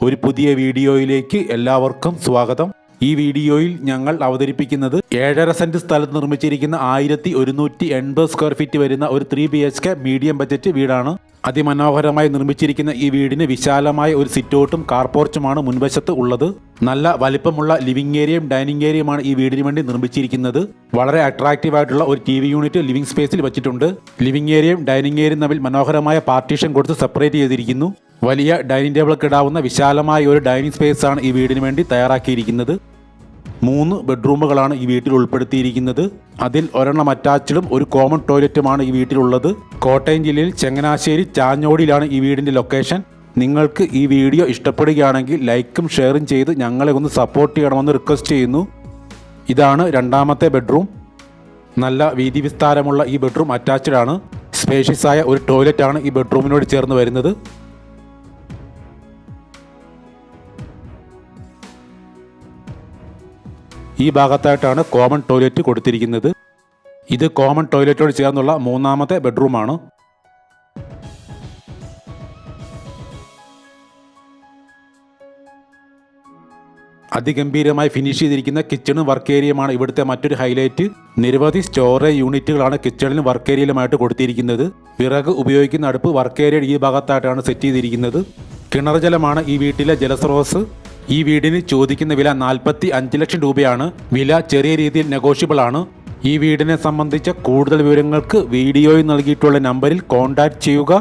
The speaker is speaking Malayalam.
ഒരു പുതിയ വീഡിയോയിലേക്ക് എല്ലാവർക്കും സ്വാഗതം. ഈ വീഡിയോയിൽ ഞങ്ങൾ അവതരിപ്പിക്കുന്നത് 7.5 സെന്റ് സ്ഥലത്ത് നിർമ്മിച്ചിരിക്കുന്ന 1180 സ്ക്വയർ ഫീറ്റ് വരുന്ന ഒരു 3 BHK മീഡിയം ബജറ്റ് വീടാണ്. അതിമനോഹരമായി നിർമ്മിച്ചിരിക്കുന്ന ഈ വീടിന് വിശാലമായ ഒരു സിറ്റൗട്ടും കാർ പോർച്ചുമാണ് മുൻവശത്ത് ഉള്ളത്. നല്ല വലിപ്പമുള്ള ലിവിംഗ് ഏരിയയും ഡൈനിങ് ഏരിയയുമാണ് ഈ വീടിന് വേണ്ടി നിർമ്മിച്ചിരിക്കുന്നത്. വളരെ അട്രാക്റ്റീവ് ആയിട്ടുള്ള ഒരു TV യൂണിറ്റ് ലിവിംഗ് സ്പേസിൽ വെച്ചിട്ടുണ്ട്. ലിവിംഗ് ഏരിയയും ഡൈനിങ് ഏരിയയും തമ്മിൽ മനോഹരമായ പാർട്ടീഷൻ കൊടുത്ത് സെപ്പറേറ്റ് ചെയ്തിരിക്കുന്നു. വലിയ ഡൈനിങ് ടേബിളൊക്കെ ഇടാവുന്ന വിശാലമായ ഒരു ഡൈനിങ് സ്പേസ് ആണ് ഈ വീടിന് വേണ്ടി തയ്യാറാക്കിയിരിക്കുന്നത്. 3 ബെഡ്റൂമുകളാണ് ഈ വീട്ടിൽ ഉൾപ്പെടുത്തിയിരിക്കുന്നത്. അതിൽ ഒരെണ്ണം അറ്റാച്ച്ഡും ഒരു കോമൺ ടോയ്ലറ്റുമാണ് ഈ വീട്ടിലുള്ളത്. കോട്ടയം ജില്ലയിൽ ചങ്ങനാശ്ശേരി ചാഞ്ഞോടിയിലാണ് ഈ വീടിൻ്റെ ലൊക്കേഷൻ. നിങ്ങൾക്ക് ഈ വീഡിയോ ഇഷ്ടപ്പെടുകയാണെങ്കിൽ ലൈക്കും ഷെയറും ചെയ്ത് ഞങ്ങളെ ഒന്ന് സപ്പോർട്ട് ചെയ്യണമെന്ന് റിക്വസ്റ്റ് ചെയ്യുന്നു. ഇതാണ് രണ്ടാമത്തെ ബെഡ്റൂം. നല്ല വീതി വിസ്താരമുള്ള ഈ ബെഡ്റൂം അറ്റാച്ച്ഡ് ആണ്. സ്പേഷ്യസ് ആയ ഒരു ടോയ്ലറ്റാണ് ഈ ബെഡ്റൂമിനോട് ചേർന്ന് വരുന്നത്. ഈ ഭാഗത്തായിട്ടാണ് കോമൺ ടോയ്ലറ്റ് കൊടുത്തിരിക്കുന്നത്. ഇത് കോമൺ ടോയ്ലറ്റോട് ചേർന്നുള്ള 3ാമത്തെ ബെഡ്റൂമാണ്. അതിഗംഭീരമായി ഫിനിഷ് ചെയ്തിരിക്കുന്ന കിച്ചണും വർക്ക് ഏരിയയുമാണ് ഇവിടുത്തെ മറ്റൊരു ഹൈലൈറ്റ്. നിരവധി സ്റ്റോറേജ് യൂണിറ്റുകളാണ് കിച്ചണിലും വർക്ക് ഏരിയയിലുമായിട്ട് കൊടുത്തിരിക്കുന്നത്. വിറക് ഉപയോഗിക്കുന്ന അടുപ്പ് വർക്ക് ഏരിയയുടെ ഈ ഭാഗത്തായിട്ടാണ് സെറ്റ് ചെയ്തിരിക്കുന്നത്. കിണർ ജലമാണ് ഈ വീട്ടിലെ ജലസ്രോതസ്. ഈ വീടിന് ചോദിക്കുന്ന വില 45 ലക്ഷം രൂപയാണ്. വില ചെറിയ രീതിയിൽ നെഗോഷ്യബിൾ ആണ്. ഈ വീടിനെ സംബന്ധിച്ച കൂടുതൽ വിവരങ്ങൾക്ക് വീഡിയോയിൽ നൽകിയിട്ടുള്ള നമ്പറിൽ കോൺടാക്റ്റ് ചെയ്യുക.